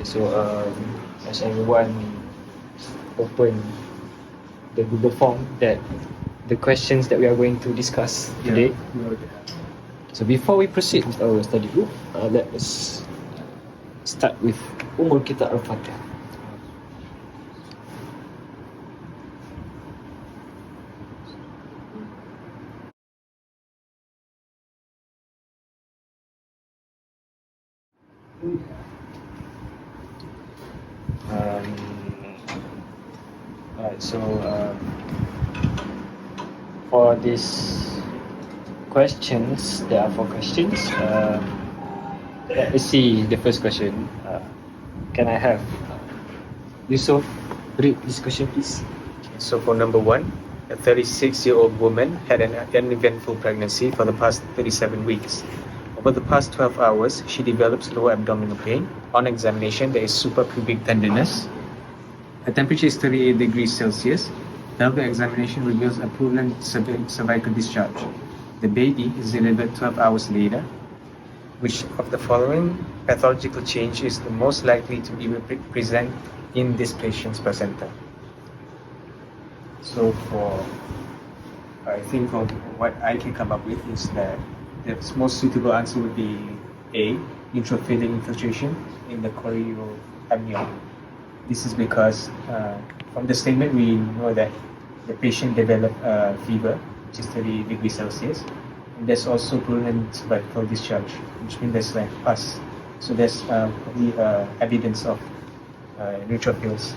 So as everyone open the Google form that the questions that we are going to discuss today. So before we proceed with our study group, let us start with umur kita Al-Fatihah. Alright, so for these questions, there are 4 questions. Let us see the first question. Can I have Yusuf read this question, please? So for number 1, a 36-year-old woman had an uneventful pregnancy for the past 37 weeks. Over the past 12 hours, she develops lower abdominal pain. On examination, there is suprapubic tenderness. Her temperature is 38 degrees Celsius. Pelvic examination reveals a pulmonary cervical discharge. The baby is delivered 12 hours later. Which of the following pathological change is the most likely to be present in this patient's placenta? So I think what I can come up with is that the most suitable answer would be A, intrathecal infiltration in the chorioamnion. This is because from the statement we know that the patient developed fever, which is 30 degrees Celsius, and there's also pulmonary cervical discharge, which means there's like pus. So there's probably evidence of neutrophils.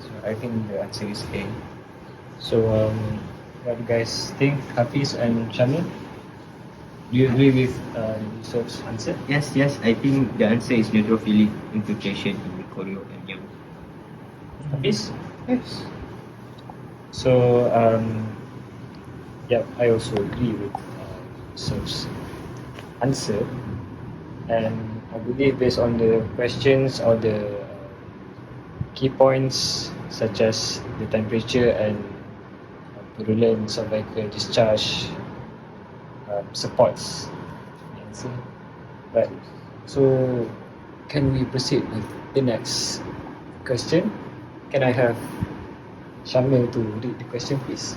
So I think the answer is A. So what do you guys think, Hafiz and Shamil? Do you agree with Yusuf's answer? Yes, I think the answer is neutrophilic infiltration in the chorioamnion. Hafiz? Yes. So I also agree with Yusuf's answer, and I believe based on the questions or the key points such as the temperature and purulent cervical discharge supports the answer. Right. So can we proceed with the next question? Can I have Shamil to read the question, please?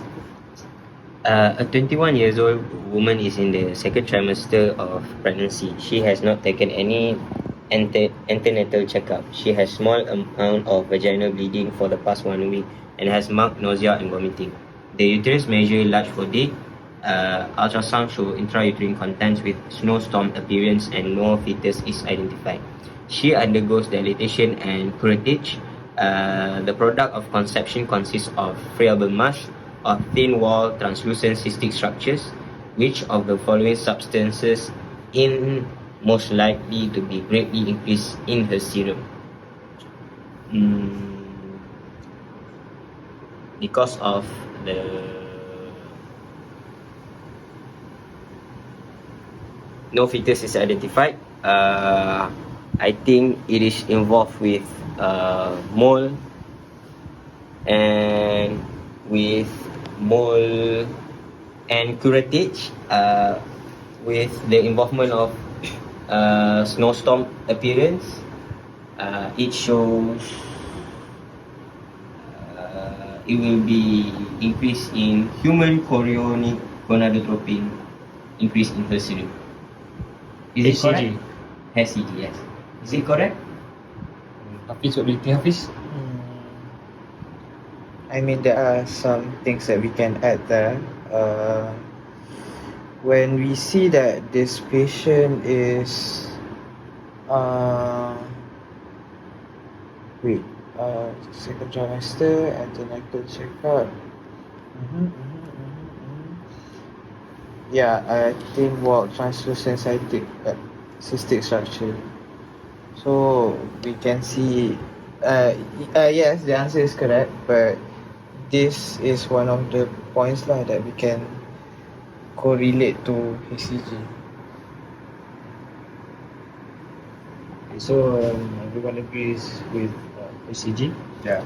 A 21-year-old woman is in the second trimester of pregnancy. She has not taken any antenatal checkup. She has small amount of vaginal bleeding for the past 1 week and has marked nausea and vomiting. The uterus measure large for day. Ultrasound show intrauterine contents with snowstorm appearance and no fetus is identified. She undergoes dilatation and curettage. The product of conception consists of friable mass of thin wall translucent cystic structures. Which of the following substances in most likely to be greatly increased in her serum? Because of the no fetus is identified, I think it is involved with mole and curettage, with the involvement of snowstorm appearance. It shows it will be increase in human chorionic gonadotropin, increase in her serum. Is it correct? HCG, yes. Is it correct? Hafiz, what do you think, Hafiz? I mean, there are some things that we can add there. When we see that this patient is second trimester, antenatal checkup. Yeah, I think translucent cystic structure. So we can see, yes, the answer is correct, but this is one of the points that we can correlate to HCG. So everyone agrees with HCG? Yeah.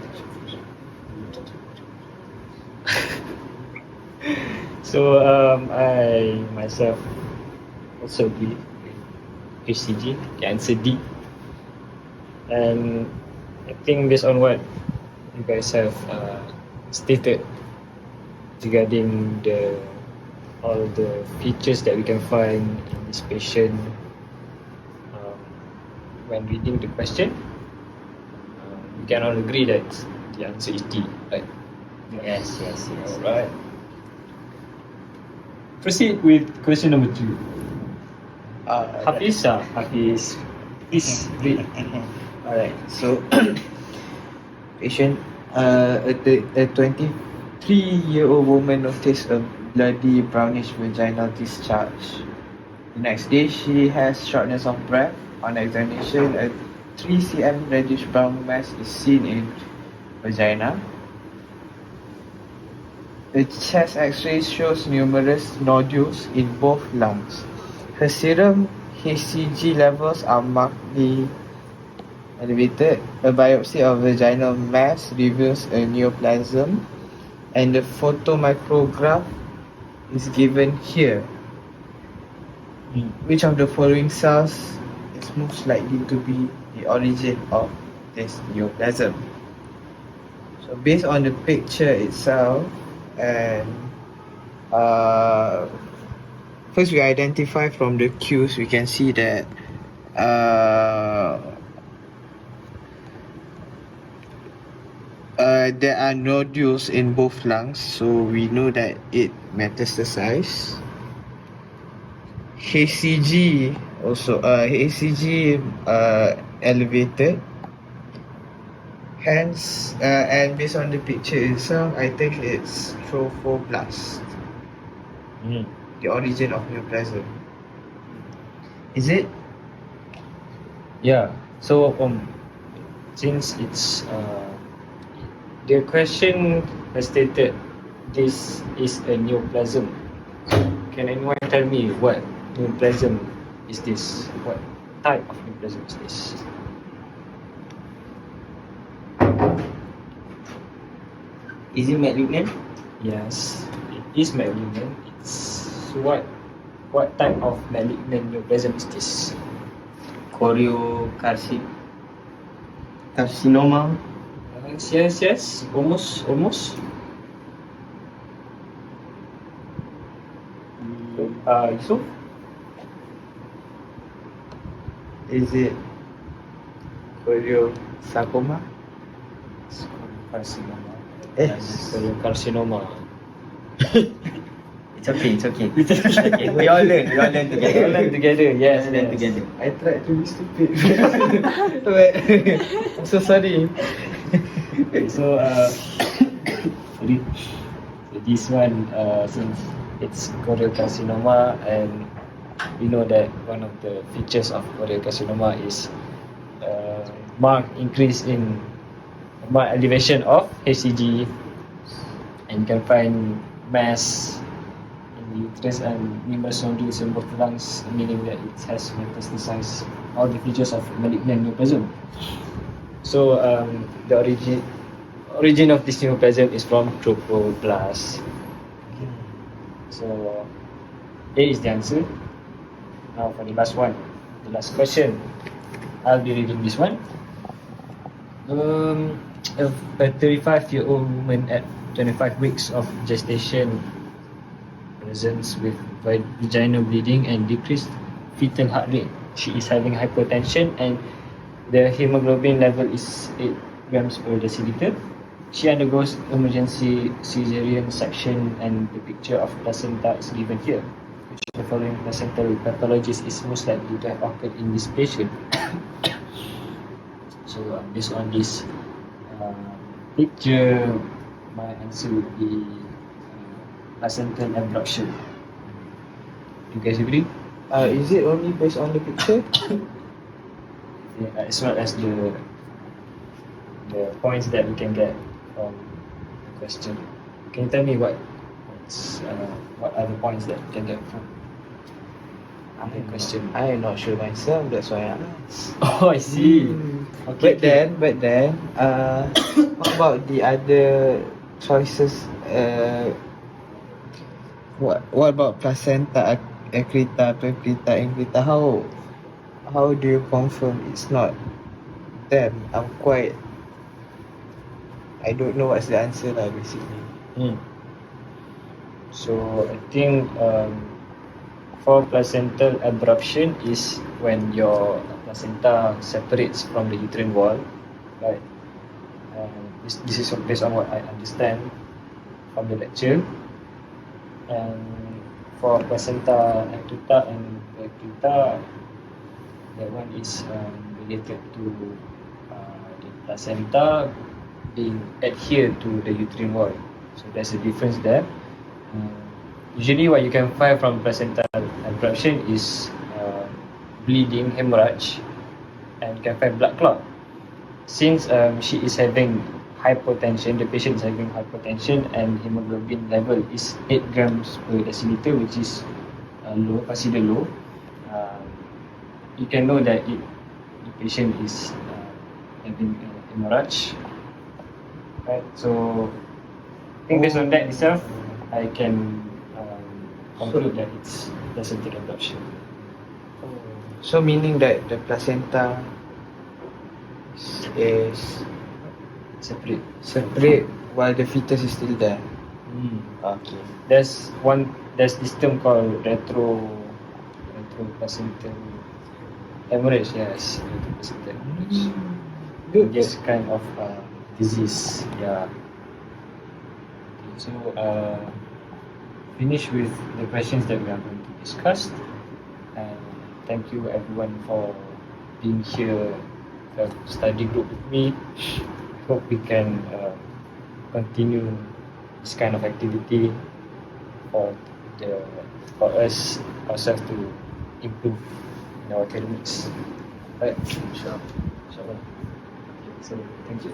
So I myself also agree with HCG, the answer D. And I think based on what you guys have stated regarding all the features that we can find in this patient um, when reading the question, we can all agree that the answer is D, right? Yes. Alright. Proceed with question number 2. Hafiz, please read. Alright, so patient, a 23-year-old woman noticed a bloody brownish vaginal discharge. The next day, she has shortness of breath. On examination, a 3 cm reddish brown mass is seen in vagina. The chest X-ray shows numerous nodules in both lungs. Her serum HCG levels are markedly elevated. A biopsy of vaginal mass reveals a neoplasm, and the photomicrograph is given here. Which of the following cells is most likely to be the origin of this neoplasm? So based on the picture itself, and first we identify from the cues, we can see that there are nodules in both lungs, so we know that it metastasized. HCG also elevated. Hence, and based on the picture itself, I think it's trophoblast, the origin of neoplasm. Is it? Yeah. So since it's the question has stated this is a neoplasm, can anyone tell me what neoplasm is this? What type of neoplasm is this? Is it malignant? Yes, it is malignant. It's what type of malignant neoplasm is this? Carcinoma. Yes, almost. Yusuf? Is it choriosarcoma? Carcinoma. Yes. Carcinoma. It's okay. We all learn together. All learn together, yes. Learn together. I tried to be stupid. I'm so sorry. So this one since it's choriocarcinoma, and we know that one of the features of choriocarcinoma is marked elevation of HCG, and you can find mass in the uterus and numerous nodules in both lungs, meaning that it has metastasized, all the features of malignant neoplasm. So the origin of this neoplasm is from trophoblast. So A is the answer. Now for the last question, I'll be reading this one. A 35-year-old woman at 25 weeks of gestation presents with vaginal bleeding and decreased fetal heart rate. She is having hypertension and the hemoglobin level is 8 grams per deciliter. She undergoes emergency cesarean section, and the picture of placenta is given here. Which of the following placental pathologies is most likely to have occurred in this patient? So based on this picture, my answer would be placental abruption. You guys agree? Is it only based on the picture? Yeah, as well as the points that we can get from the question. Can you tell me what are the points that we can get from the question? I am not sure myself. That's why I asked. Oh, I see. Okay, But then, what about the other choices? What about placenta, accreta, precreta, increta? How do you confirm it's not Damn, I don't know what's the answer lah basically. So I think for placental abruption is when your placenta separates from the uterine wall, right? This is based on what I understand from the lecture. And for placenta acquita and vacuita, that one is related to the placenta being adhered to the uterine wall. So there's a difference there. Usually what you can find from placental abruption is bleeding, hemorrhage, and you can find blood clot. Since she is having hypotension, the patient is having hypotension and hemoglobin level is 8 grams per deciliter, which is low, considered low. You can know that the patient is having hemorrhage. Right, so I think based on that itself, I can conclude that it's placental abruption. So meaning that the placenta is separate while the fetus is still there. Okay. There's this term called retroplacental hemorrhage. Yes, retroplacental hemorrhage. Good. This kind of disease. Yeah. Okay, so finish with the questions that we are going to discuss. And thank you everyone for being here, the study group with me. Hope we can continue this kind of activity for us ourselves to improve in our academics. Right? Inshallah. Okay, so thank you.